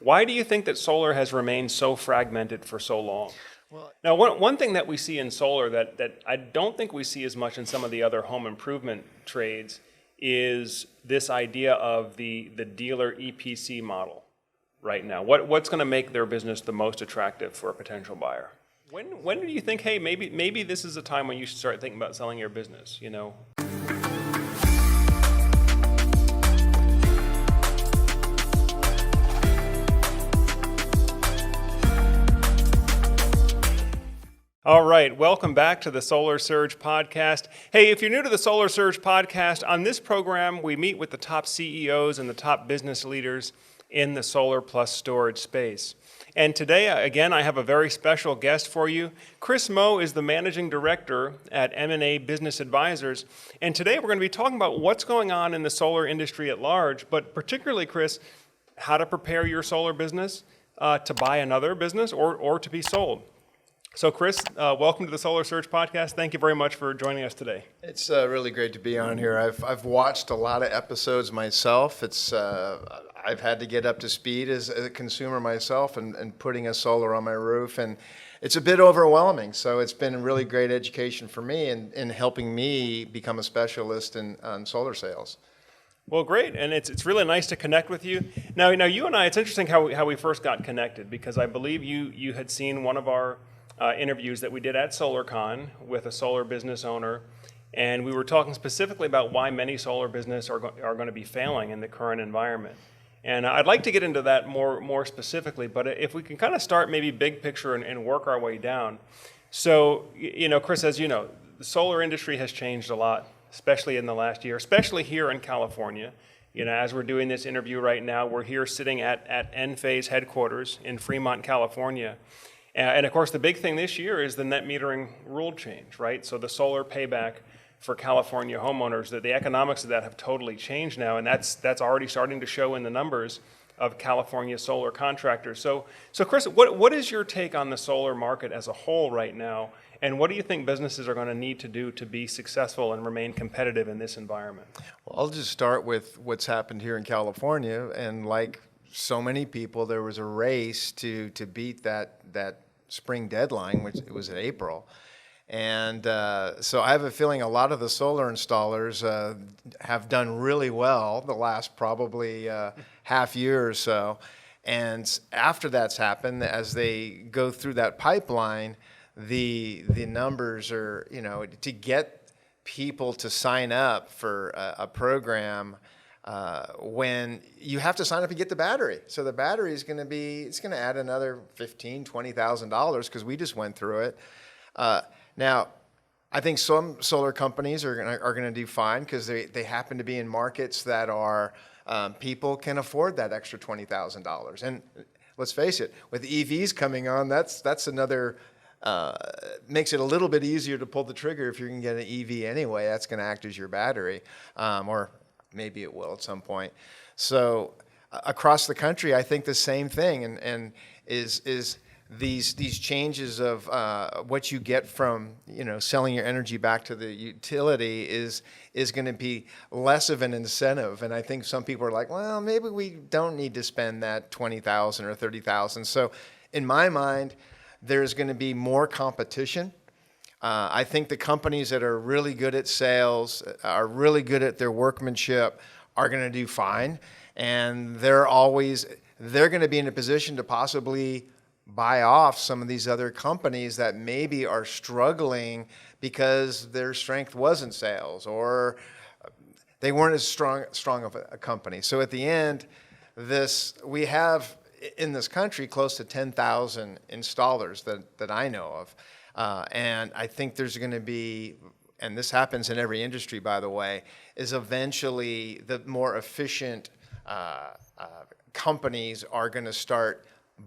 Why do you think that solar has remained so fragmented for so long? Well, Now, one thing that we see in solar that I don't think we see as much in some of the other home improvement trades is this idea of the dealer EPC model right now. What's going to make their business the most attractive for a potential buyer? When do you think, hey, maybe this is a time when you should start thinking about selling your business, you know? All right, welcome back to the Solar Surge Podcast. Hey, if you're new to the Solar Surge Podcast, on this program, we meet with the top CEOs and the top business leaders in the solar plus storage space. And today, again, I have a very special guest for you. Kris Moe is the Managing Director at M&A Business Advisors. And today we're going to be talking about what's going on in the solar industry at large, but particularly, Kris, how to prepare your solar business to buy another business or to be sold. So, Kris, welcome to the Solar Surge Podcast. Thank you very much for joining us today. it's really great to be on here. I've watched a lot of episodes myself. I've had to get up to speed as a consumer myself and putting a solar on my roof, and it's a bit overwhelming. So it's been a really great education for me in helping me become a specialist on solar sales. Well, great, and it's really nice to connect with you. Now you and I, it's interesting how we first got connected, because I believe you had seen one of our interviews that we did at SolarCon with a solar business owner, and we were talking specifically about why many solar businesses are going to be failing in the current environment. And I'd like to get into that more specifically, but if we can kind of start maybe big picture and work our way down. So, Kris, as you know, the solar industry has changed a lot, especially in the last year, especially here in California. As we're doing this interview right now, we're here sitting at Enphase headquarters in Fremont, California. And of course, the big thing this year is the net metering rule change, right? So the solar payback for California homeowners, that the economics of that have totally changed now, and that's already starting to show in the numbers of California solar contractors. So Kris, what is your take on the solar market as a whole right now, and what do you think businesses are going to need to do to be successful and remain competitive in this environment? Well, I'll just start with what's happened here in California, and like so many people, there was a race to beat that spring deadline, which it was in April. And so I have a feeling a lot of the solar installers have done really well the last probably half year or so. And after that's happened, as they go through that pipeline, the numbers are, to get people to sign up for a program when you have to sign up and get the battery. So the battery is going to add another $15,000, $20,000 because we just went through it. Now, I think some solar companies are going to do fine because they happen to be in markets that are people can afford that extra $20,000. And let's face it, with EVs coming on, that's another makes it a little bit easier to pull the trigger if you're going to get an EV anyway. That's going to act as your battery, or maybe it will at some point. So across the country, I think the same thing, and is these changes of what you get from selling your energy back to the utility is going to be less of an incentive. And I think some people are like, well, maybe we don't need to spend that $20,000 or $30,000. So in my mind, there's going to be more competition. I think the companies that are really good at sales, are really good at their workmanship, are going to do fine. And they're going to be in a position to possibly buy off some of these other companies that maybe are struggling because their strength wasn't sales, or they weren't as strong of a company. So at the end, we have in this country close to 10,000 installers that I know of. And I think there's going to be, and this happens in every industry, by the way, is eventually the more efficient companies are going to start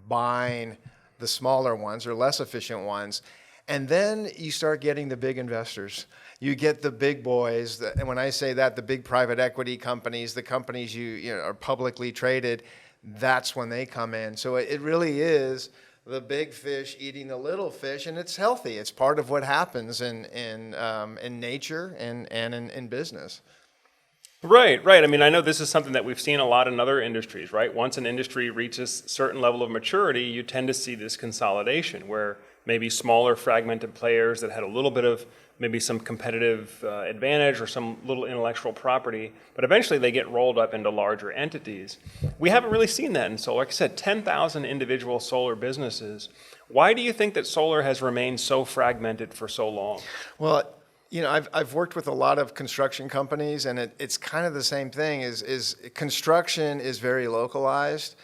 buying the smaller ones or less efficient ones. And then you start getting the big investors. You get the big boys, and when I say that, the big private equity companies, the companies you are publicly traded, that's when they come in. So it really is the big fish eating the little fish, and it's healthy. It's part of what happens in nature and in business. Right, right. I mean, I know this is something that we've seen a lot in other industries, right? Once an industry reaches a certain level of maturity, you tend to see this consolidation where maybe smaller fragmented players that had a little bit of maybe some competitive advantage or some little intellectual property, but eventually they get rolled up into larger entities. We haven't really seen that in solar. Like I said, 10,000 individual solar businesses. Why do you think that solar has remained so fragmented for so long? Well, I've worked with a lot of construction companies, and it's kind of the same thing. Is construction is very localized.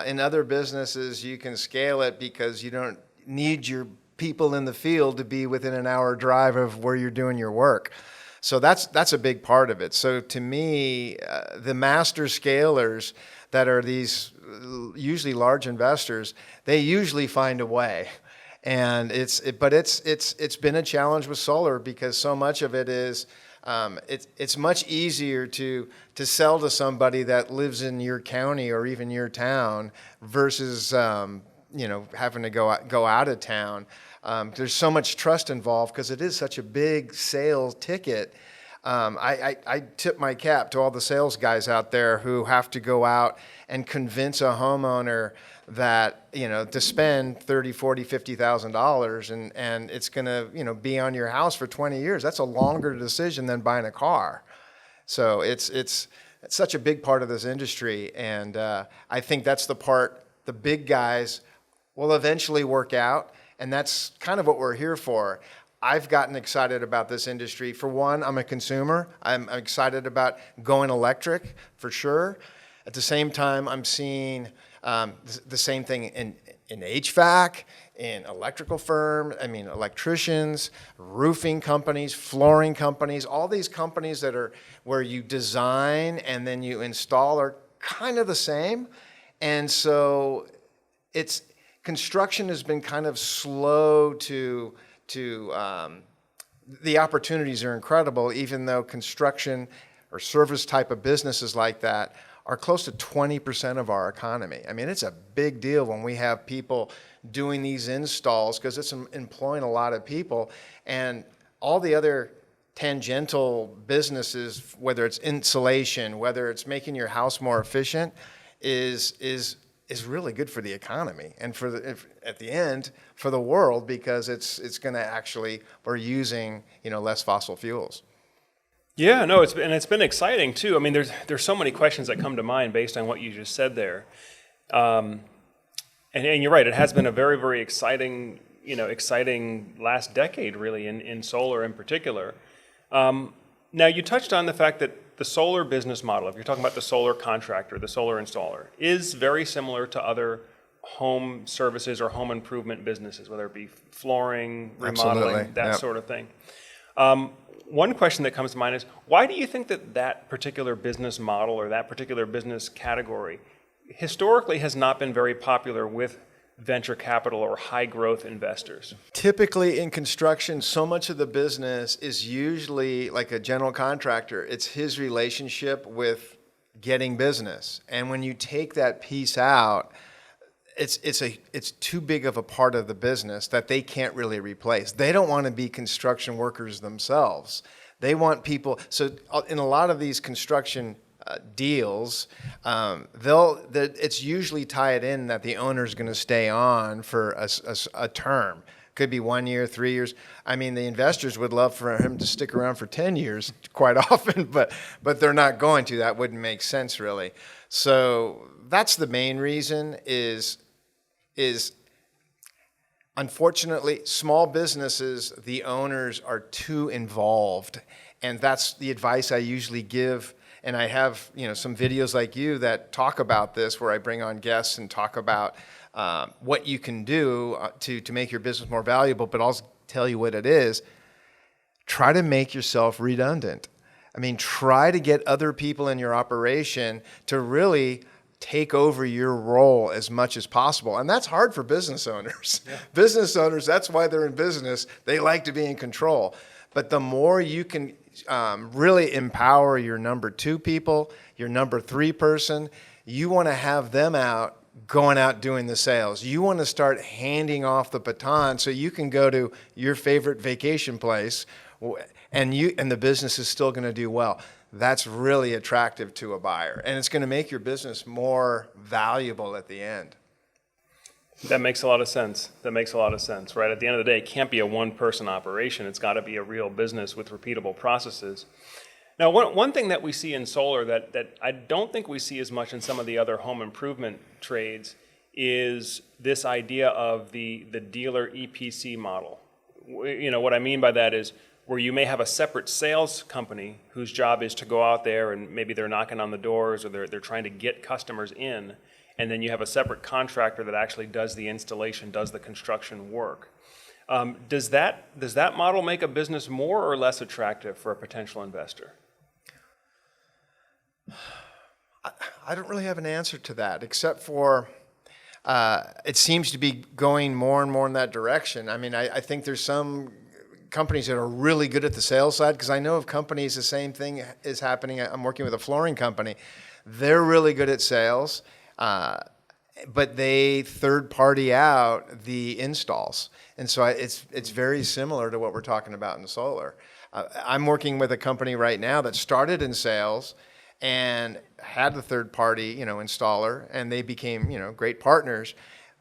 In other businesses, you can scale it because you don't need your people in the field to be within an hour drive of where you're doing your work. So that's a big part of it. So to me, the master scalers that are these usually large investors, they usually find a way. And it's been a challenge with solar because so much of it is it's much easier to sell to somebody that lives in your county or even your town versus having to go out of town. There's so much trust involved because it is such a big sales ticket. I tip my cap to all the sales guys out there who have to go out and convince a homeowner that to spend $30,000, $40,000, $50,000 and it's going to be on your house for 20 years. That's a longer decision than buying a car. So it's such a big part of this industry, and I think that's the part the big guys will eventually work out, and that's kind of what we're here for. I've gotten excited about this industry. For one, I'm a consumer. I'm excited about going electric for sure. At the same time, I'm seeing the same thing in HVAC, in electrical firms, electricians, roofing companies, flooring companies, all these companies that are where you design and then you install are kind of the same. And so construction has been kind of slow to the opportunities are incredible, even though construction or service type of businesses like that are close to 20% of our economy. I mean, it's a big deal when we have people doing these installs because it's employing a lot of people, and all the other tangential businesses, whether it's insulation, whether it's making your house more efficient, is really good for the economy and at the end for the world because it's going to actually we're using less fossil fuels. Yeah, no, it's been exciting too. I mean, there's so many questions that come to mind based on what you just said there, and you're right. It has been a very, very exciting last decade, really, in solar in particular. Now, you touched on the fact that the solar business model, if you're talking about the solar contractor, the solar installer, is very similar to other home services or home improvement businesses, whether it be flooring, remodeling, Absolutely. that Yep. sort of thing. One question that comes to mind is, why do you think that particular business model or that particular business category historically has not been very popular with venture capital or high growth investors? Typically in construction, so much of the business is usually like a general contractor. It's his relationship with getting business. And when you take that piece out, it's too big of a part of the business that they can't really replace. They don't want to be construction workers themselves. They want people. So in a lot of these construction deals, it's usually tied in that the owner's going to stay on for a term. Could be 1 year, 3 years. I mean, the investors would love for him to stick around for 10 years quite often, but they're not going to. That wouldn't make sense, really. So that's the main reason is unfortunately, small businesses, the owners are too involved. And that's the advice I usually give. And I have, some videos like you that talk about this, where I bring on guests and talk about what you can do to make your business more valuable. But I'll tell you what it is. Try to make yourself redundant. I mean, try to get other people in your operation to really take over your role as much as possible. And that's hard for business owners. Yeah. Business owners, that's why they're in business. They like to be in control. But the more you can really empower your number 2 people, your number 3 person, you want to have them going out doing the sales. You want to start handing off the baton so you can go to your favorite vacation place and the business is still going to do well. that's really attractive to a buyer. And it's going to make your business more valuable at the end. That makes a lot of sense. That makes a lot of sense, right? At the end of the day, it can't be a one-person operation. It's got to be a real business with repeatable processes. Now, one thing that we see in solar that I don't think we see as much in some of the other home improvement trades is this idea of the dealer EPC model. What I mean by that is where you may have a separate sales company whose job is to go out there and maybe they're knocking on the doors or they're trying to get customers in, and then you have a separate contractor that actually does the installation, does the construction work. Does that model make a business more or less attractive for a potential investor? I don't really have an answer to that, except for it seems to be going more and more in that direction. I mean, I think there's some companies that are really good at the sales side, because I know of companies, the same thing is happening. I'm working with a flooring company. They're really good at sales, but they third party out the installs. And so it's very similar to what we're talking about in solar. I'm working with a company right now that started in sales and had the third party, installer, and they became, great partners.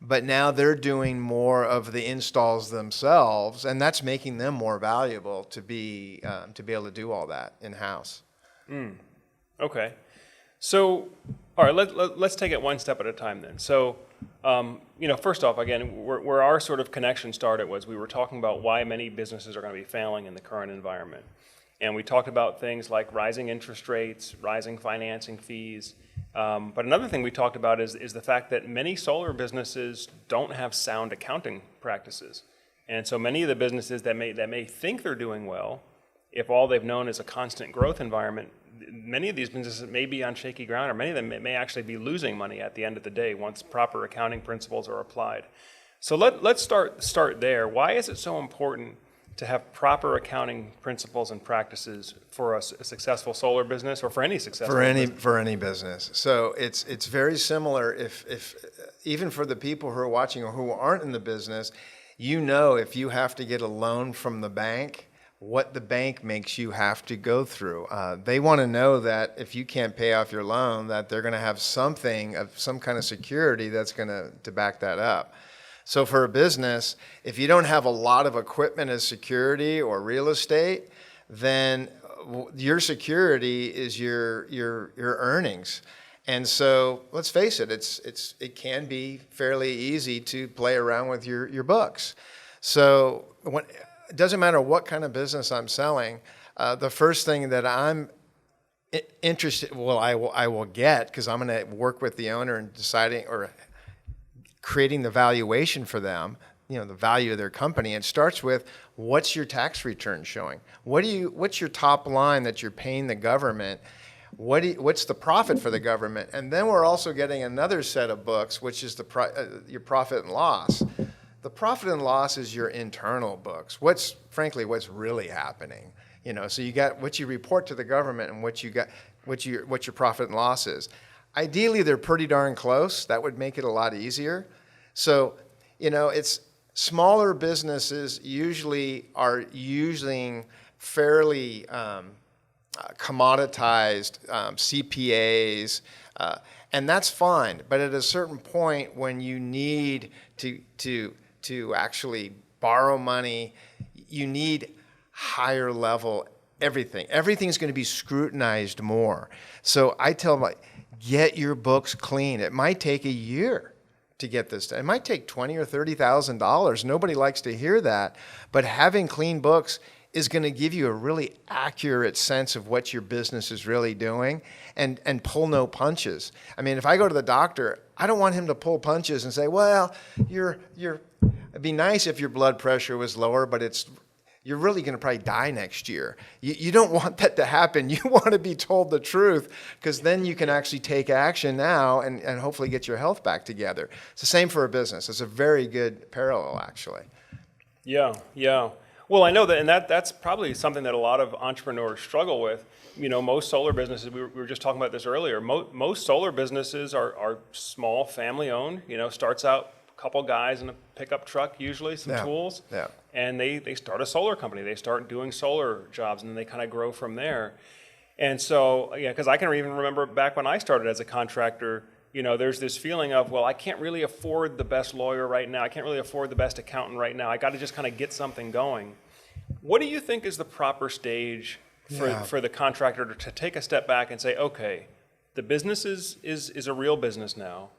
But now they're doing more of the installs themselves, and that's making them more valuable to be able to do all that in-house. Okay. So, all right, let's take it one step at a time then. So, first off, again, where our sort of connection started was we were talking about why many businesses are going to be failing in the current environment. And we talked about things like rising interest rates, rising financing fees. But another thing we talked about is the fact that many solar businesses don't have sound accounting practices. And so many of the businesses that may think they're doing well, if all they've known is a constant growth environment, many of these businesses may be on shaky ground, or many of them may actually be losing money at the end of the day once proper accounting principles are applied. So let's start there. Why is it so important to have proper accounting principles and practices for a successful solar business, or for any successful business? For any business. So it's very similar. If even for the people who are watching or who aren't in the business, if you have to get a loan from the bank, what the bank makes you have to go through. They want to know that if you can't pay off your loan, that they're going to have some kind of security that's going to back that up. So for a business, if you don't have a lot of equipment as security or real estate, then your security is your earnings. And so let's face it, it can be fairly easy to play around with your books. So it doesn't matter what kind of business I'm selling, the first thing that I'm interested, I will get, because I'm going to work with the owner and deciding or creating the valuation for them, the value of their company. It starts with, what's your tax return showing? What's your top line that you're paying the government? What's the profit for the government? And then we're also getting another set of books, which is your profit and loss. The profit and loss is your internal books. What's really happening? So you got what you report to the government and what your profit and loss is. Ideally, they're pretty darn close. That would make it a lot easier. So, it's smaller businesses usually are using fairly commoditized CPAs, and that's fine. But at a certain point, when you need to actually borrow money, you need higher level everything. Everything's going to be scrutinized more. So I tell them, get your books clean. It might take a year to get this done. It might take $20,000 or $30,000. Nobody likes to hear that, but having clean books is going to give you a really accurate sense of what your business is really doing, and pull no punches. I mean, if I go to the doctor, I don't want him to pull punches and say, well, it'd be nice if your blood pressure was lower, but you're really going to probably die next year. You don't want that to happen. You want to be told the truth, because then you can actually take action now and hopefully get your health back together. It's the same for a business. It's a very good parallel, actually. Yeah. Well, I know that, and that's probably something that a lot of entrepreneurs struggle with. Most solar businesses, we were just talking about this earlier, most solar businesses are small, family-owned, starts out a couple guys in a pickup truck, usually, some tools. Yeah. And they start a solar company. They start doing solar jobs, and then they kind of grow from there. And so, yeah, because I can even remember back when I started as a contractor, there's this feeling of, well, I can't really afford the best lawyer right now. I can't really afford the best accountant right now. I got to just kind of get something going. What do you think is the proper stage for the contractor to take a step back and say, okay, the business is a real business now.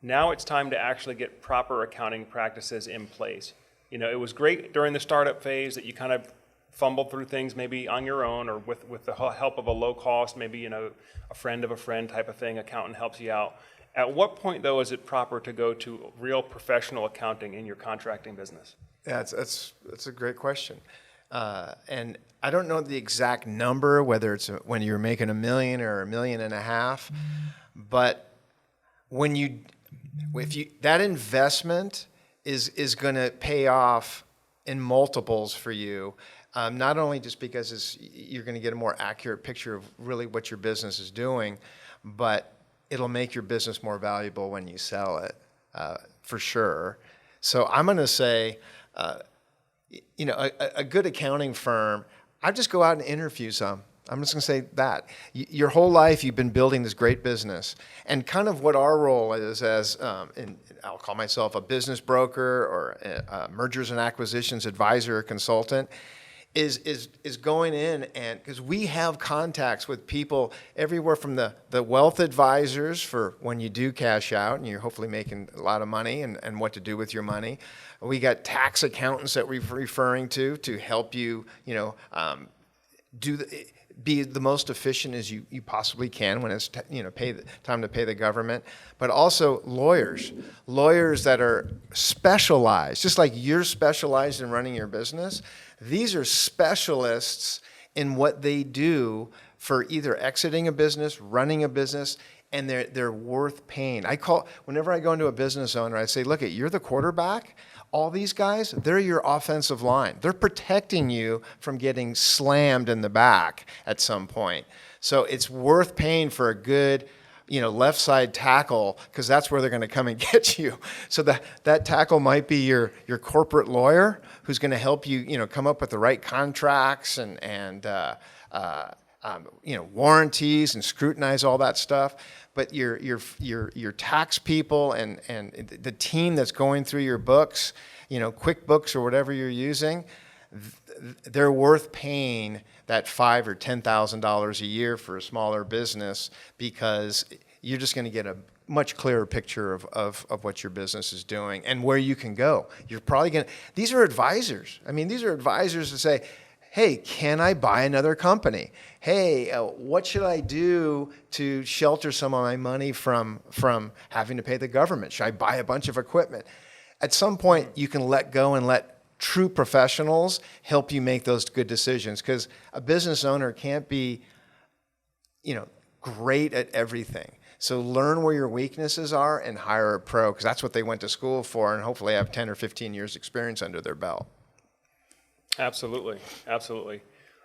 Now it's time to actually get proper accounting practices in place. It was great during the startup phase that you kind of fumbled through things maybe on your own or with the help of a low cost, maybe, a friend of a friend type of thing, accountant helps you out. At what point, though, is it proper to go to real professional accounting in your contracting business? Yeah, that's a great question. And I don't know the exact number, whether it's when you're making $1 million or $1.5 million, but that investment is going to pay off in multiples for you. Not only just because you're going to get a more accurate picture of really what your business is doing, but it'll make your business more valuable when you sell it, for sure. So I'm going to say, a good accounting firm, I just go out and interview some. I'm just going to say that. Your whole life you've been building this great business. And kind of what our role is as, I'll call myself a business broker or a mergers and acquisitions advisor or consultant, is going in, and because we have contacts with people everywhere from the wealth advisors for when you do cash out and you're hopefully making a lot of money and what to do with your money. We got tax accountants that we're referring to help you, be the most efficient as you possibly can when it's time to pay the government, but also lawyers that are specialized, just like you're specialized in running your business. These are specialists in what they do for either exiting a business, running a business, and they're worth paying. Whenever I go into a business owner, I say, look, you're the quarterback. All these guys, they're your offensive line. They're protecting you from getting slammed in the back at some point. So it's worth paying for a good, left side tackle, because that's where they're going to come and get you. So that tackle might be your corporate lawyer who's going to help you, come up with the right contracts and warranties and scrutinize all that stuff. But your tax people and the team that's going through your books, QuickBooks or whatever you're using, they're worth paying that $5,000 or $10,000 a year for a smaller business, because you're just going to get a much clearer picture of what your business is doing and where you can go. You're probably going to, these are advisors. These are advisors that say, hey, can I buy another company? Hey, what should I do to shelter some of my money from having to pay the government? Should I buy a bunch of equipment? At some point, you can let go and let true professionals help you make those good decisions, because a business owner can't be, great at everything. So learn where your weaknesses are and hire a pro, because that's what they went to school for, and hopefully have 10 or 15 years experience under their belt. Absolutely.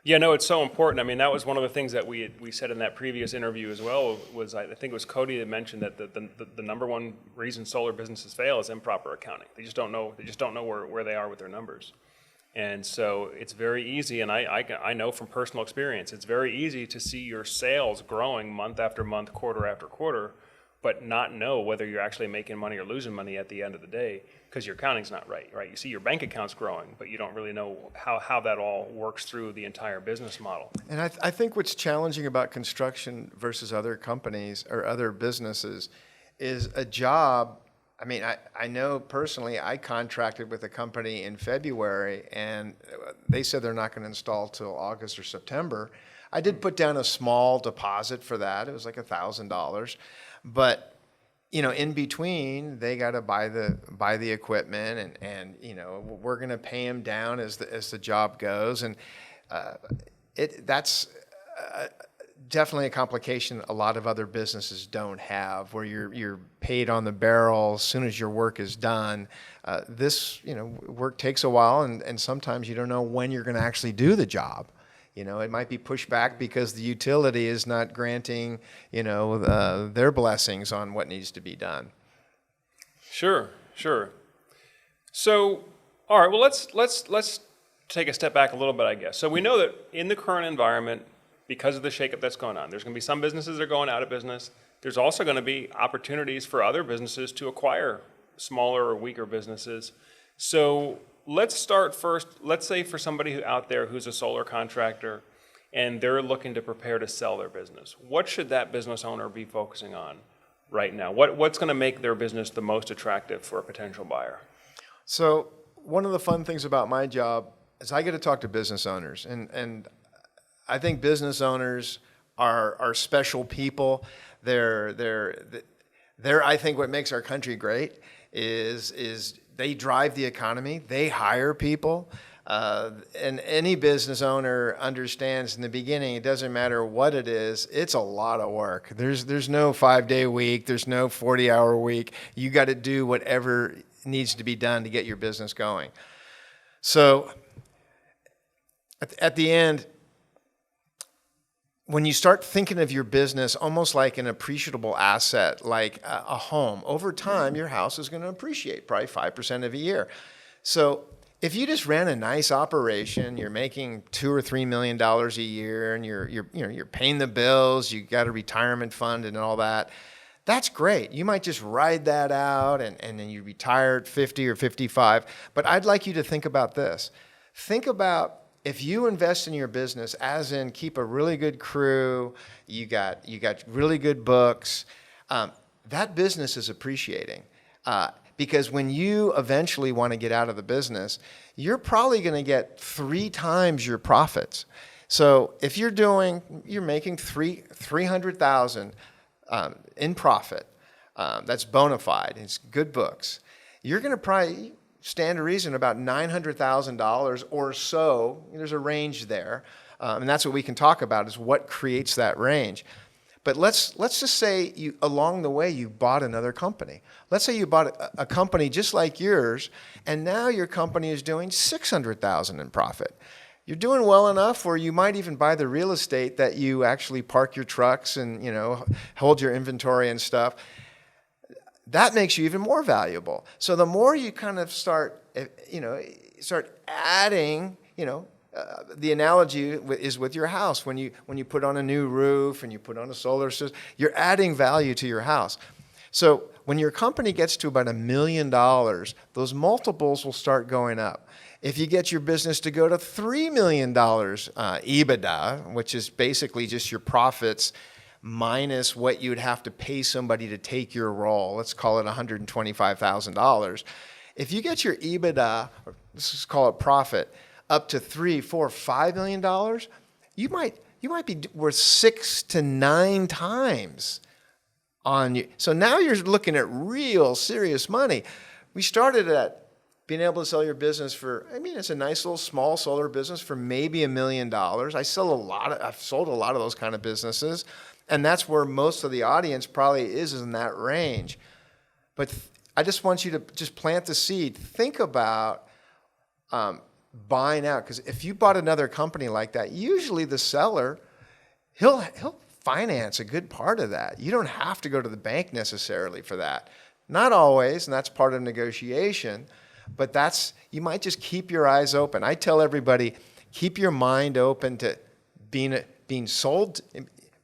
Yeah, no, it's so important. That was one of the things that we said in that previous interview as well, was I think it was Cody that mentioned that the number one reason solar businesses fail is improper accounting. They just don't know where they are with their numbers. And so it's very easy, and I know from personal experience, it's very easy to see your sales growing month after month, quarter after quarter, but not know whether you're actually making money or losing money at the end of the day, because your accounting's not right? You see your bank account's growing, but you don't really know how that all works through the entire business model. And I think what's challenging about construction versus other companies or other businesses is a job. I know personally, I contracted with a company in February, and they said they're not going to install till August or September. I did put down a small deposit for that. It was like $1,000. But in between, they got to buy the equipment, and we're going to pay them down as the job goes, and that's definitely a complication a lot of other businesses don't have, where you're paid on the barrel as soon as your work is done. This work takes a while, and sometimes you don't know when you're going to actually do the job. It might be pushed back because the utility is not granting, their blessings on what needs to be done. Sure. So, all right. Well, let's take a step back a little bit, I guess. So we know that in the current environment, because of the shakeup that's going on. There's going to be some businesses that are going out of business. There's also going to be opportunities for other businesses to acquire smaller or weaker businesses. So let's start first. Let's say for somebody out there who's a solar contractor and they're looking to prepare to sell their business, what should that business owner be focusing on right now? What's going to make their business the most attractive for a potential buyer? So one of the fun things about my job is I get to talk to business owners, and I think business owners are special people. They're I think what makes our country great is they drive the economy. They hire people. And any business owner understands in the beginning, it doesn't matter what it is, it's a lot of work. There's no 5-day week. There's no 40-hour week. You got to do whatever needs to be done to get your business going. So at the end, when you start thinking of your business almost like an appreciable asset, like a home, over time, your house is going to appreciate probably 5% of a year. So if you just ran a nice operation, you're making $2 or $3 million a year, and you're paying the bills, you got a retirement fund and all that, that's great. You might just ride that out and then you retire at 50 or 55. But I'd like you to think about this. Think about if you invest in your business, as in keep a really good crew, you got really good books, that business is appreciating. Because when you eventually want to get out of the business, you're probably going to get 3 times your profits. So if you're making $300,000 in profit, that's bona fide, it's good books, you're going to probably stand to reason about $900,000 or so. There's a range there, and that's what we can talk about, is what creates that range. But let's just say along the way you bought another company. Let's say you bought a company just like yours, and now your company is doing $600,000 in profit. You're doing well enough where you might even buy the real estate that you actually park your trucks and hold your inventory and stuff. That makes you even more valuable. So the more you kind of start adding, the analogy is with your house. When you put on a new roof and you put on a solar system, you're adding value to your house. So when your company gets to about $1 million, those multiples will start going up. If you get your business to go to $3 million EBITDA, which is basically just your profits minus what you would have to pay somebody to take your role, let's call it $125,000. If you get your EBITDA, or let's just call it profit, up to $3, $4, $5 million, you might be worth 6 to 9 times on you. So now you're looking at real serious money. We started at being able to sell your business for, it's a nice little small solar business for maybe $1 million. I've sold a lot of those kind of businesses, and that's where most of the audience probably is in that range. But I just want you to just plant the seed. Think about buying out, because if you bought another company like that, usually the seller, he'll finance a good part of that. You don't have to go to the bank necessarily for that. Not always, and that's part of negotiation, but you might just keep your eyes open. I tell everybody, keep your mind open to being sold,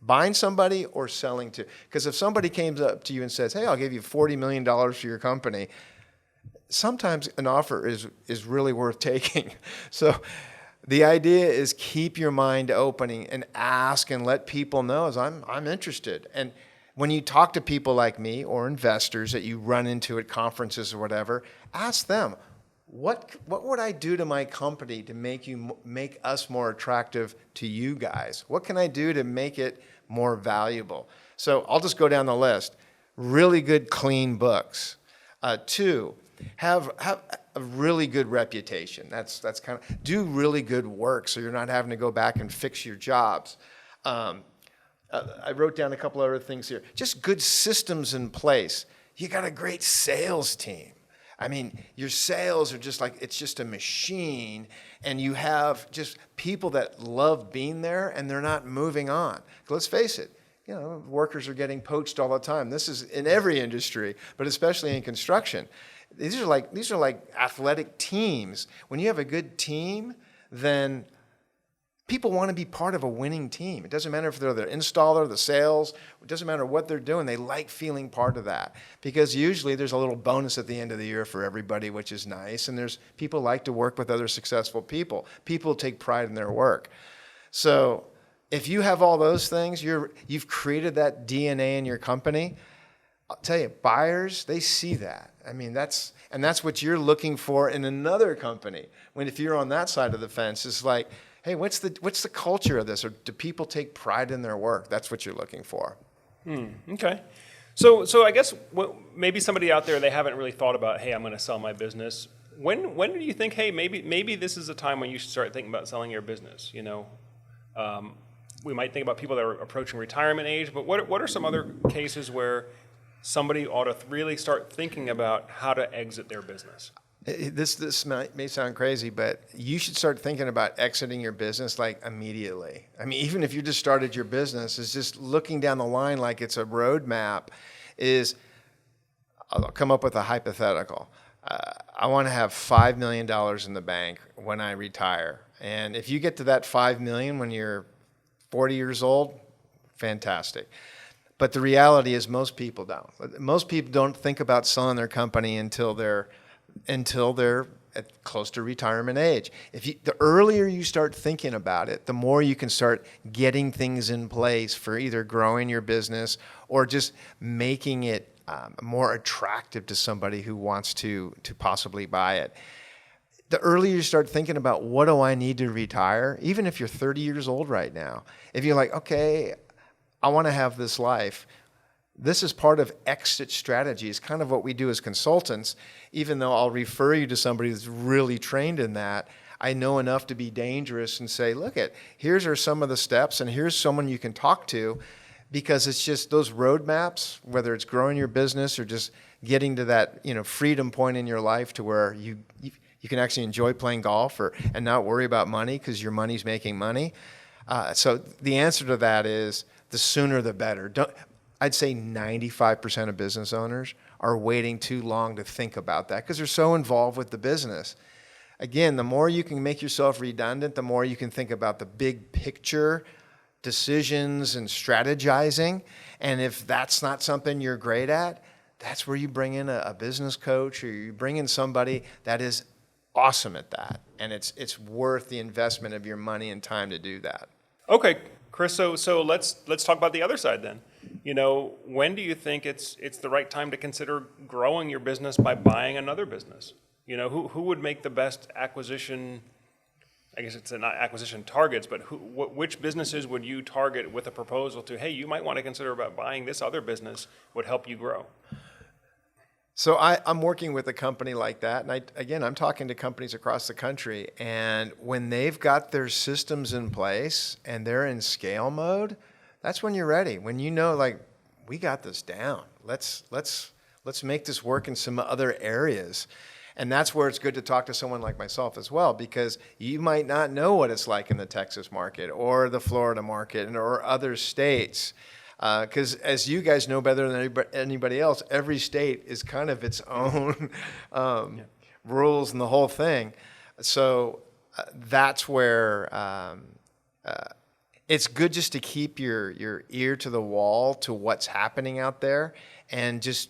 buying somebody or selling to. Because if somebody came up to you and says, hey, I'll give you $40 million for your company, sometimes an offer is really worth taking. So the idea is keep your mind open and ask and let people know, I'm interested. And when you talk to people like me or investors that you run into at conferences or whatever, ask them, what would I do to my company to make us more attractive to you guys? What can I do to make it more valuable? So I'll just go down the list. Really good, clean books. 2, have a really good reputation. That's kind of, do really good work so you're not having to go back and fix your jobs. I wrote down a couple other things here. Just good systems in place. You got a great sales team. Your sales are it's just a machine, and you have just people that love being there and they're not moving on. Let's face it, workers are getting poached all the time. This is in every industry, but especially in construction. These are like athletic teams. When you have a good team, then People want to be part of a winning team. It doesn't matter if they're the installer, the sales, it doesn't matter what they're doing. They like feeling part of that because usually there's a little bonus at the end of the year for everybody, which is nice. And there's people like to work with other successful people. People take pride in their work. So if you have all those things, you've created that DNA in your company. I'll tell you, buyers, they see that. I mean, that's what you're looking for in another company. If you're on that side of the fence, it's like, hey, what's the culture of this? Or do people take pride in their work? That's what you're looking for. Okay. So I guess maybe somebody out there, they haven't really thought about, hey, I'm going to sell my business. When do you think, hey, maybe this is a time when you should start thinking about selling your business? We might think about people that are approaching retirement age, but what are some other cases where somebody ought to really start thinking about how to exit their business? This may sound crazy, but you should start thinking about exiting your business like immediately. I mean, even if you just started your business, is just looking down the line like it's a roadmap. I'll come up with a hypothetical. I want to have $5 million in the bank when I retire, and if you get to that $5 million when you're 40 years old, fantastic. But the reality is most people don't. Most people don't think about selling their company until they're at close to retirement age. The earlier you start thinking about it, the more you can start getting things in place for either growing your business or just making it more attractive to somebody who wants to possibly buy it. The earlier you start thinking about what do I need to retire, even if you're 30 years old right now, if you're like, okay, I want to have this life. This is part of exit strategy. It's kind of what we do as consultants. Even though I'll refer you to somebody that's really trained in that, I know enough to be dangerous and say, look, here's are some of the steps, and here's someone you can talk to, because it's just those roadmaps, whether it's growing your business or just getting to that freedom point in your life to where you can actually enjoy playing golf and not worry about money because your money's making money. So the answer to that is the sooner the better. I'd say 95% of business owners are waiting too long to think about that because they're so involved with the business. Again, the more you can make yourself redundant, the more you can think about the big picture decisions and strategizing. And if that's not something you're great at, that's where you bring in a business coach, or you bring in somebody that is awesome at that. And it's worth the investment of your money and time to do that. Okay, Kris, so let's talk about the other side then. When do you think it's the right time to consider growing your business by buying another business? Who would make the best acquisition? I guess it's not acquisition targets, but which businesses would you target with a proposal to, hey, you might want to consider about buying this other business would help you grow? So I'm working with a company like that, and I'm talking to companies across the country, and when they've got their systems in place and they're in scale mode, that's when you're ready. When we got this down. Let's make this work in some other areas. And that's where it's good to talk to someone like myself as well, because you might not know what it's like in the Texas market or the Florida market or other states. Because as you guys know better than anybody else, every state is kind of its own rules and the whole thing. So that's where it's good just to keep your ear to the wall to what's happening out there, and just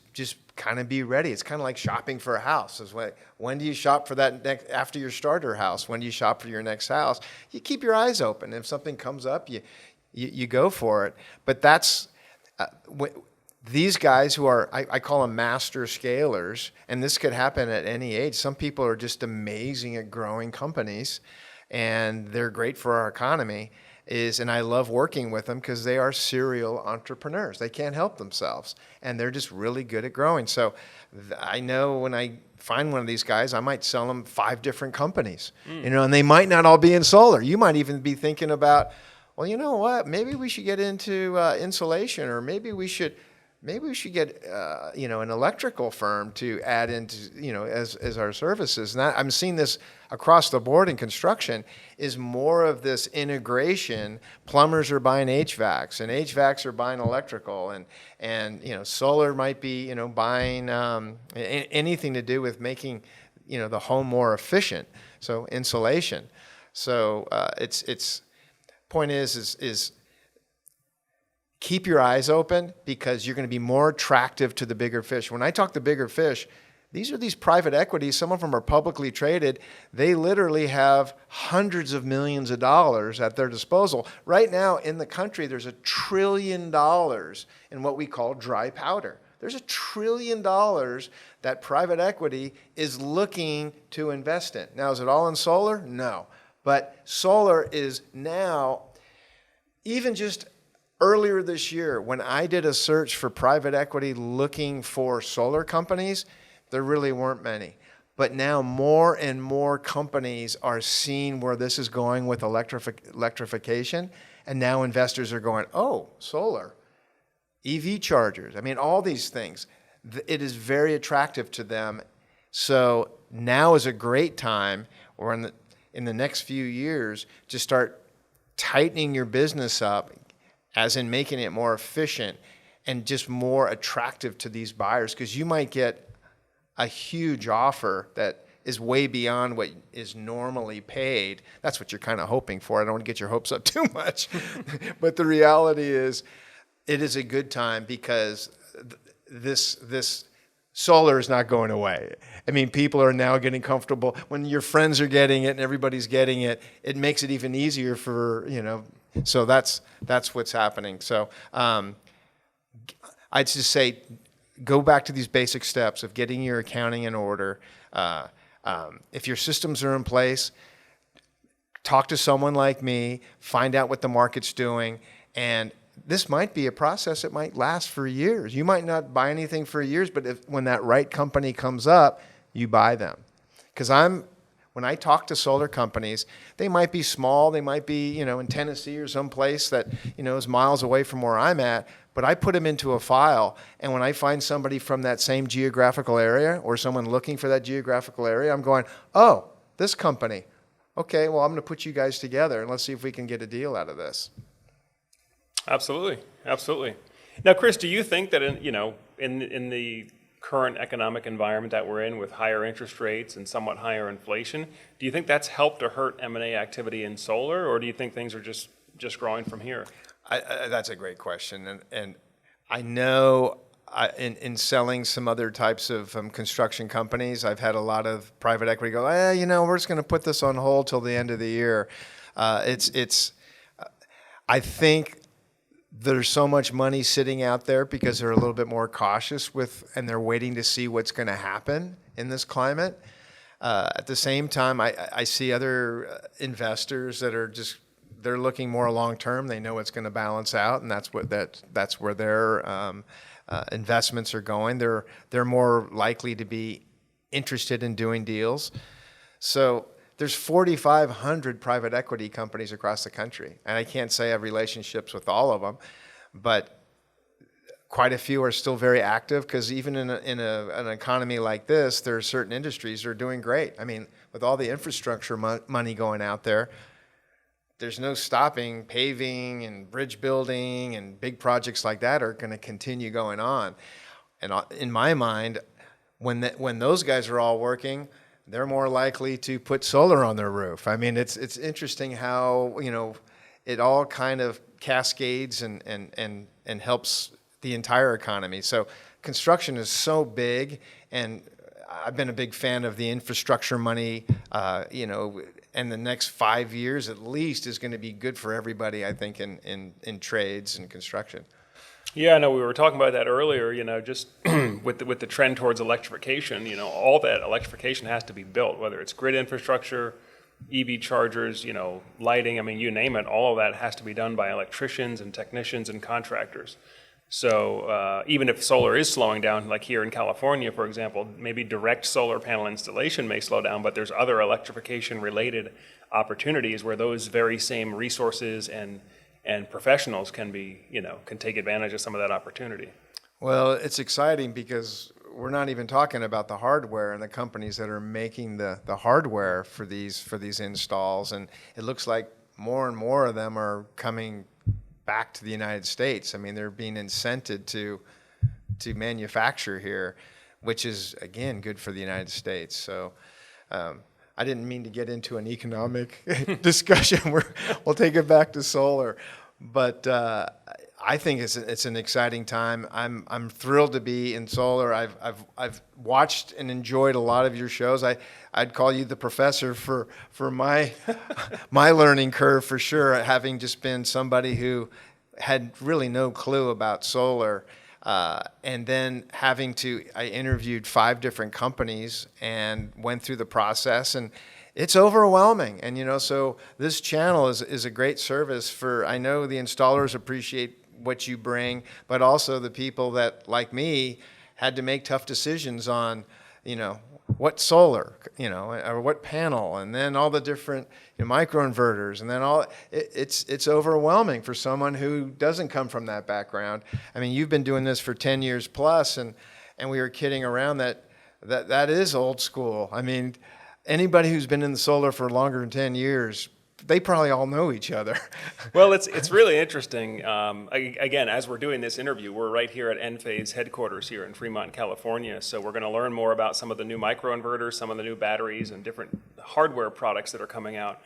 kind of be ready. It's kind of like shopping for a house. When do you shop for that after your starter house? When do you shop for your next house? You keep your eyes open. If something comes up, you go for it. But that's these guys who are, I call them master scalers, and this could happen at any age. Some people are just amazing at growing companies, and they're great for our economy. And I love working with them because they are serial entrepreneurs. They can't help themselves, and they're just really good at growing. So I know when I find one of these guys, I might sell them 5 different companies, and they might not all be in solar. You might even be thinking about, well, you know what? Maybe we should get into insulation, or maybe we should get an electrical firm to add into as our services. And I'm seeing this across the board in construction is more of this integration. Plumbers are buying HVACs, and HVACs are buying electrical, and solar might be buying anything to do with making the home more efficient. So insulation. So point is keep your eyes open, because you're going to be more attractive to the bigger fish. When I talk to bigger fish, these are these private equities. Some of them are publicly traded. They literally have hundreds of millions of dollars at their disposal. Right now in the country, there's $1 trillion in what we call dry powder. There's $1 trillion that private equity is looking to invest in. Now, is it all in solar? No. But solar is now, even just earlier this year, when I did a search for private equity looking for solar companies, there really weren't many. But now more and more companies are seeing where this is going with electrification. And now investors are going, oh, solar, EV chargers. I mean, all these things. It is very attractive to them. So now is a great time, or in the next few years, to start tightening your business up, as in making it more efficient and just more attractive to these buyers, because you might get a huge offer that is way beyond what is normally paid. That's what you're kind of hoping for. I don't want to get your hopes up too much. But the reality is, it is a good time, because this solar is not going away. I mean, people are now getting comfortable. When your friends are getting it and everybody's getting it, it makes it even easier for, so that's what's happening. So I'd just say, go back to these basic steps of getting your accounting in order. If your systems are in place, talk to someone like me, find out what the market's doing, and this might be a process that might last for years. You might not buy anything for years, but when that right company comes up, you buy them. Because when I talk to solar companies, they might be small, they might be, in Tennessee or someplace that, is miles away from where I'm at, but I put them into a file, and when I find somebody from that same geographical area, or someone looking for that geographical area, I'm going, oh, this company. Okay, well, I'm going to put you guys together, and let's see if we can get a deal out of this. Absolutely, absolutely. Now, Kris, do you think that in the current economic environment that we're in, with higher interest rates and somewhat higher inflation, do you think that's helped or hurt M&A activity in solar, or do you think things are just growing from here? That's a great question, and I know in selling some other types of construction companies, I've had a lot of private equity go, we're just going to put this on hold till the end of the year. I think there's so much money sitting out there because they're a little bit more cautious and they're waiting to see what's going to happen in this climate. At the same time, I see other investors that are they're looking more long term. They know it's going to balance out, and that's where their investments are going. They're more likely to be interested in doing deals. So there's 4,500 private equity companies across the country, and I can't say I have relationships with all of them, but quite a few are still very active, because even in an economy like this, there are certain industries that are doing great. I mean, with all the infrastructure money going out there, there's no stopping. Paving and bridge building and big projects like that are going to continue going on. And in my mind, when those guys are all working, they're more likely to put solar on their roof. I mean, it's interesting how, it all kind of cascades and helps the entire economy. So construction is so big, and I've been a big fan of the infrastructure money, and the next 5 years at least is going to be good for everybody, I think, in trades and construction. Yeah, I know we were talking about that earlier, just with the trend towards electrification, all that electrification has to be built, whether it's grid infrastructure, EV chargers, lighting, I mean, you name it, all of that has to be done by electricians and technicians and contractors. So even if solar is slowing down, like here in California, for example, maybe direct solar panel installation may slow down, but there's other electrification-related opportunities where those very same resources and professionals can take advantage of some of that opportunity. Well, it's exciting because we're not even talking about the hardware and the companies that are making the hardware for these installs, and it looks like more and more of them are coming back to the United States. I mean, they're being incented to manufacture here, which is, again, good for the United States. So I I didn't mean to get into an economic discussion. We'll take it back to solar, but I think it's an exciting time. I'm thrilled to be in solar. I've watched and enjoyed a lot of your shows. I'd call you the professor for my my learning curve for sure, having just been somebody who had really no clue about solar. And then I interviewed 5 different companies and went through the process, and it's overwhelming. And, so this channel is a great service I know the installers appreciate what you bring, but also the people that, like me, had to make tough decisions on, what solar, or what panel, and then all the different microinverters, and then it's overwhelming for someone who doesn't come from that background. I mean, you've been doing this for 10 years plus, and we were kidding around that is old school. I mean, anybody who's been in the solar for longer than 10 years, they probably all know each other. Well, it's really interesting. Again, as we're doing this interview, we're right here at Enphase headquarters here in Fremont, California. So we're going to learn more about some of the new microinverters, some of the new batteries, and different hardware products that are coming out.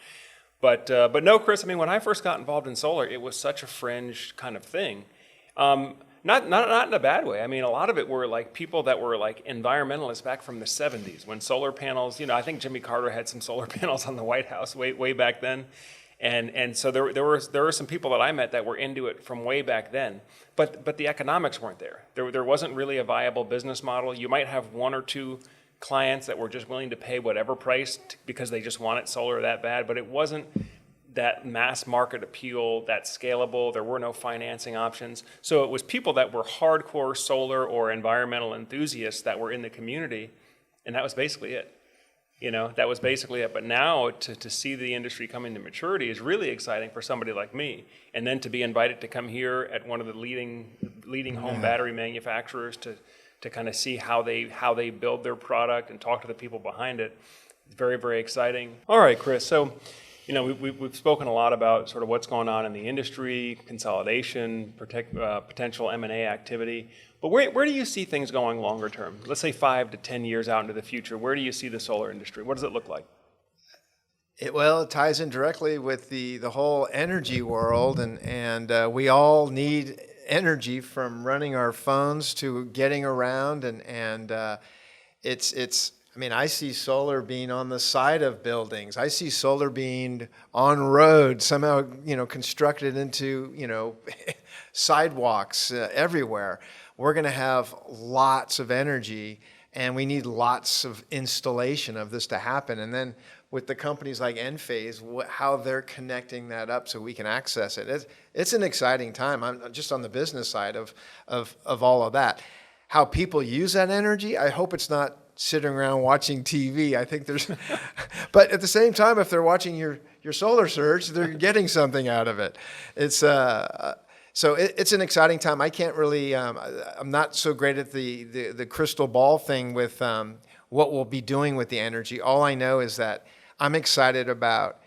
But no, Kris, I mean, when I first got involved in solar, it was such a fringe kind of thing. Not in a bad way. I mean, a lot of it were like people that were like environmentalists back from the 70s when solar panels, I think Jimmy Carter had some solar panels on the White House way back then. And so there were some people that I met that were into it from way back then. But the economics weren't there. There wasn't really a viable business model. You might have 1 or 2 clients that were just willing to pay whatever price because they just wanted solar that bad, but it wasn't that mass market appeal, that scalable. There were no financing options. So it was people that were hardcore solar or environmental enthusiasts that were in the community, and that was basically it. That was basically it. But now to see the industry coming to maturity is really exciting for somebody like me. And then to be invited to come here at one of the leading home battery manufacturers to kind of see how they build their product and talk to the people behind it, it's very, very exciting. All right, Kris. So, we've spoken a lot about sort of what's going on in the industry, consolidation, potential M&A activity. But where do you see things going longer term? Let's say 5 to 10 years out into the future. Where do you see the solar industry? What does it look like? It ties in directly with the whole energy world, and we all need energy from running our phones to getting around, and it's. I mean, I see solar being on the side of buildings. I see solar being on roads, somehow, constructed into, sidewalks everywhere. We're going to have lots of energy, and we need lots of installation of this to happen. And then with the companies like Enphase, how they're connecting that up so we can access it. It's an exciting time. I'm just on the business side of all of that. How people use that energy, I hope it's not sitting around watching TV. I think but at the same time, if they're watching your solar surge, they're getting something out of it. It's so it's an exciting time. I can't really. I'm not so great at the crystal ball thing with what we'll be doing with the energy. All I know is that I'm excited about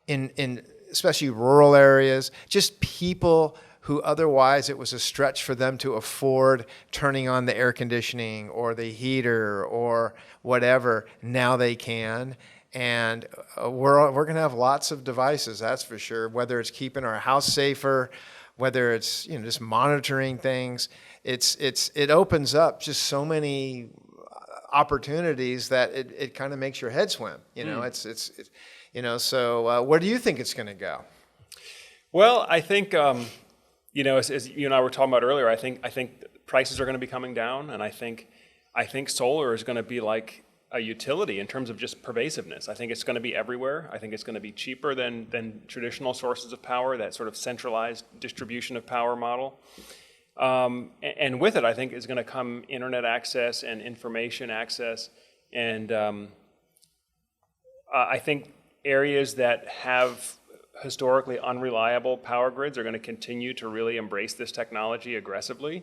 in especially rural areas, just people who otherwise it was a stretch for them to afford turning on the air conditioning or the heater or whatever. Now they can. And we're going to have lots of devices, that's for sure, whether it's keeping our house safer, whether it's just monitoring things. It opens up just so many opportunities that it kind of makes your head swim. It's so where do you think it's going to go? Well, I think as you and I were talking about earlier, I think prices are going to be coming down, and I think solar is going to be like a utility in terms of just pervasiveness. I think it's going to be everywhere. I think it's going to be cheaper than traditional sources of power, that sort of centralized distribution of power model. And with it, I think is going to come internet access and information access, and I think areas that have historically unreliable power grids are going to continue to really embrace this technology aggressively.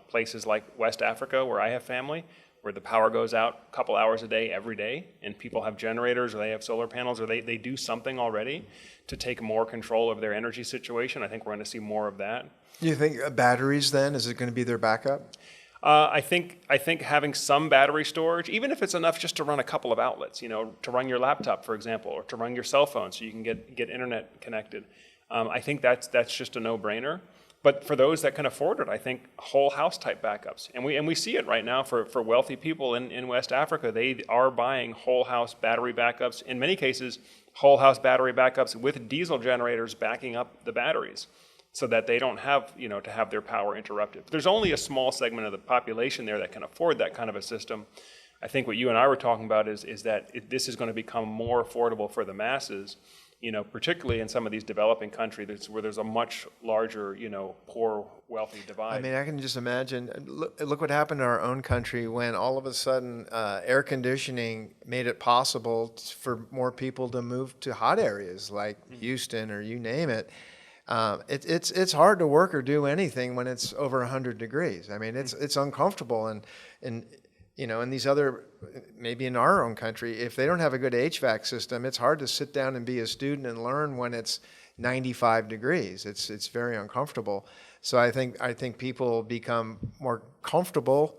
Places like West Africa, where I have family, where the power goes out a couple hours a day every day, and people have generators or they have solar panels or they do something already to take more control of their energy situation. I think we're going to see more of that. You think batteries then, is it going to be their backup? I think having some battery storage, even if it's enough just to run a couple of outlets, to run your laptop, for example, or to run your cell phone so you can get internet connected. I think that's just a no-brainer. But for those that can afford it, I think whole house type backups, and we see it right now for wealthy people in West Africa. They are buying whole house battery backups. In many cases, whole house battery backups with diesel generators backing up the batteries, so that they don't have to have their power interrupted. There's only a small segment of the population there that can afford that kind of a system. I think what you and I were talking about is that this is going to become more affordable for the masses. Particularly in some of these developing countries where there's a much larger, poor, wealthy divide. I mean, I can just imagine, look what happened in our own country when all of a sudden air conditioning made it possible for more people to move to hot areas like Houston or you name it. It's hard to work or do anything when it's over 100 degrees. I mean, it's uncomfortable. And in these other, maybe in our own country, if they don't have a good HVAC system, it's hard to sit down and be a student and learn when it's 95 degrees. It's very uncomfortable. So I think people become more comfortable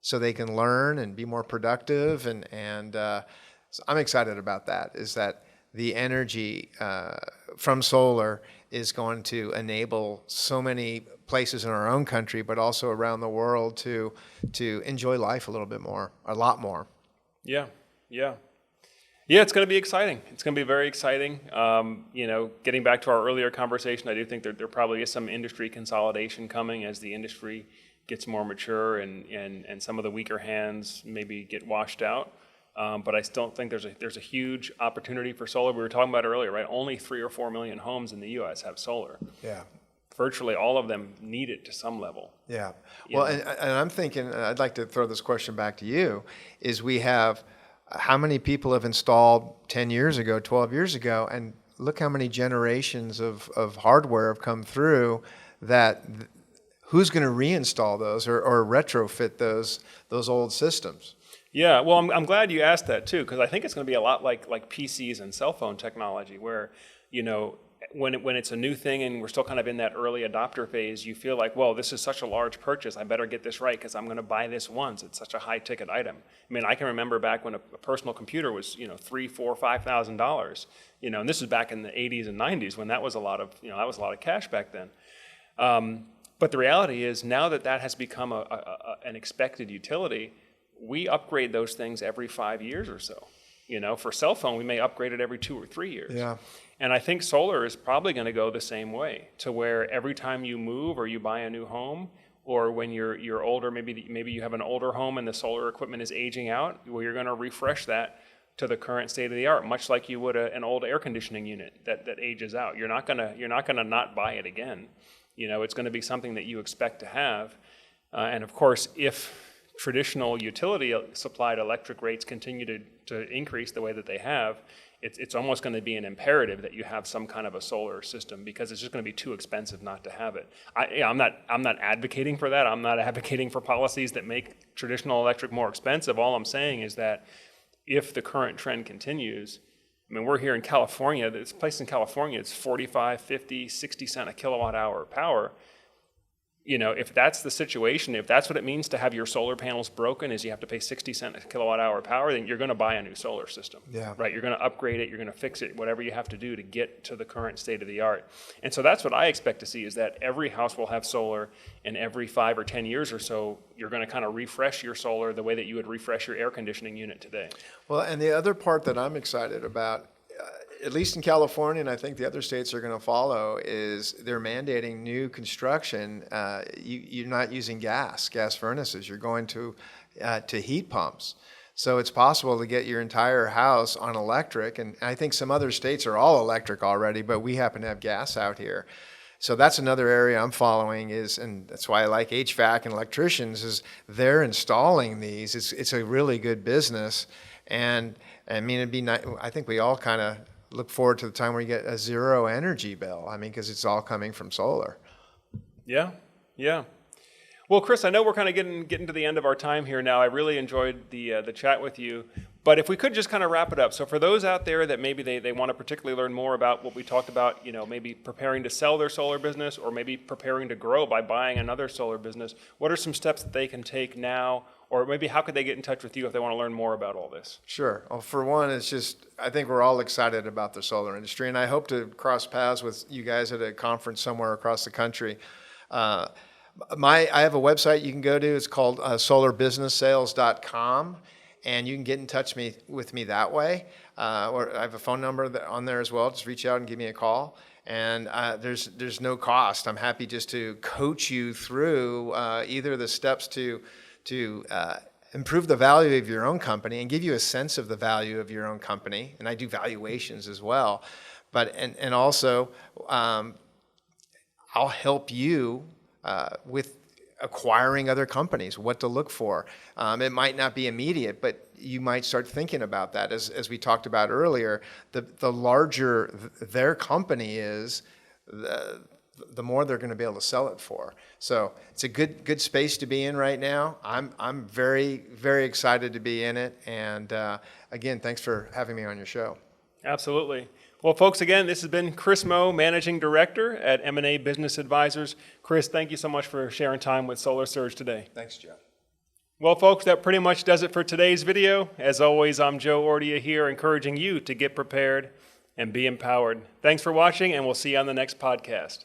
so they can learn and be more productive. And so I'm excited about that, is that the energy from solar is going to enable so many places in our own country, but also around the world to enjoy life a little bit more, a lot more. Yeah. It's going to be exciting. It's going to be very exciting. Getting back to our earlier conversation, I do think there probably is some industry consolidation coming as the industry gets more mature and some of the weaker hands maybe get washed out. But I still think there's a huge opportunity for solar. We were talking about earlier, right? Only 3 or 4 million homes in the U.S. have solar. Yeah. Virtually all of them need it to some level. Yeah. Well, and I'm thinking, I'd like to throw this question back to you, is we have, how many people have installed 10 years ago, 12 years ago, and look how many generations of hardware have come through that who's going to reinstall those or retrofit those old systems? Yeah, well, I'm glad you asked that too, because I think it's going to be a lot like PCs and cell phone technology, where when it's a new thing and we're still kind of in that early adopter phase, you feel like, well, this is such a large purchase, I better get this right because I'm going to buy this once. It's such a high ticket item. I mean, I can remember back when a personal computer was $3,000, $4,000, $5,000, and this was back in the 80s and 90s when that was a lot of cash back then. But the reality is now that has become an expected utility, we upgrade those things every 5 years or so. For cell phone, we may upgrade it every 2 or 3 years. Yeah. And I think solar is probably going to go the same way, to where every time you move or you buy a new home, or when you're older, maybe you have an older home and the solar equipment is aging out, well, you're going to refresh that to the current state of the art, much like you would an old air conditioning unit that ages out. You're not gonna not buy it again. It's going to be something that you expect to have. And of course, if traditional utility supplied electric rates continue to increase the way that they have, it's almost going to be an imperative that you have some kind of a solar system, because it's just going to be too expensive not to have it. I'm not advocating for that. I'm not advocating for policies that make traditional electric more expensive. All I'm saying is that if the current trend continues, I mean, we're here in California. This place in California, it's 45, 50, 60 cent a kilowatt hour power. If that's the situation, if that's what it means to have your solar panels broken, is you have to pay 60 cent a kilowatt hour power, then you're going to buy a new solar system. Yeah. Right? You're going to upgrade it. You're going to fix it, whatever you have to do to get to the current state of the art. And so that's what I expect to see, is that every house will have solar, and every 5 or 10 years or so, you're going to kind of refresh your solar the way that you would refresh your air conditioning unit today. Well, and the other part that I'm excited about, at least in California, and I think the other states are going to follow, is they're mandating new construction. You're not using gas furnaces. You're going to heat pumps. So it's possible to get your entire house on electric. And I think some other states are all electric already, but we happen to have gas out here. So that's another area I'm following, and that's why I like HVAC and electricians, is they're installing these. It's a really good business. And I mean, it'd be nice. I think we all kind of look forward to the time where you get a zero energy bill. I mean, because it's all coming from solar. Yeah. Well, Kris, I know we're kind of getting to the end of our time here now. I really enjoyed the chat with you. But if we could just kind of wrap it up. So for those out there that maybe they want to particularly learn more about what we talked about, maybe preparing to sell their solar business or maybe preparing to grow by buying another solar business, what are some steps that they can take now? Or maybe how could they get in touch with you if they want to learn more about all this? Sure. Well, for one, it's just, I think we're all excited about the solar industry, and I hope to cross paths with you guys at a conference somewhere across the country. I have a website you can go to. It's called solarbusinesssales.com, and you can get in touch with me that way. Or I have a phone number on there as well. Just reach out and give me a call. And there's no cost. I'm happy just to coach you through either the steps to improve the value of your own company and give you a sense of the value of your own company. And I do valuations as well. But and also I'll help you with acquiring other companies, what to look for. It might not be immediate, but you might start thinking about that. As we talked about earlier, the larger their company is, the more they're going to be able to sell it for. So it's a good space to be in right now. I'm very, very excited to be in it. And again, thanks for having me on your show. Absolutely. Well, folks, again, this has been Kris Moe, Managing Director at M&A Business Advisors. Kris, thank you so much for sharing time with Solar Surge today. Thanks, Joe. Well, folks, that pretty much does it for today's video. As always, I'm Joe Ordia here, encouraging you to get prepared and be empowered. Thanks for watching, and we'll see you on the next podcast.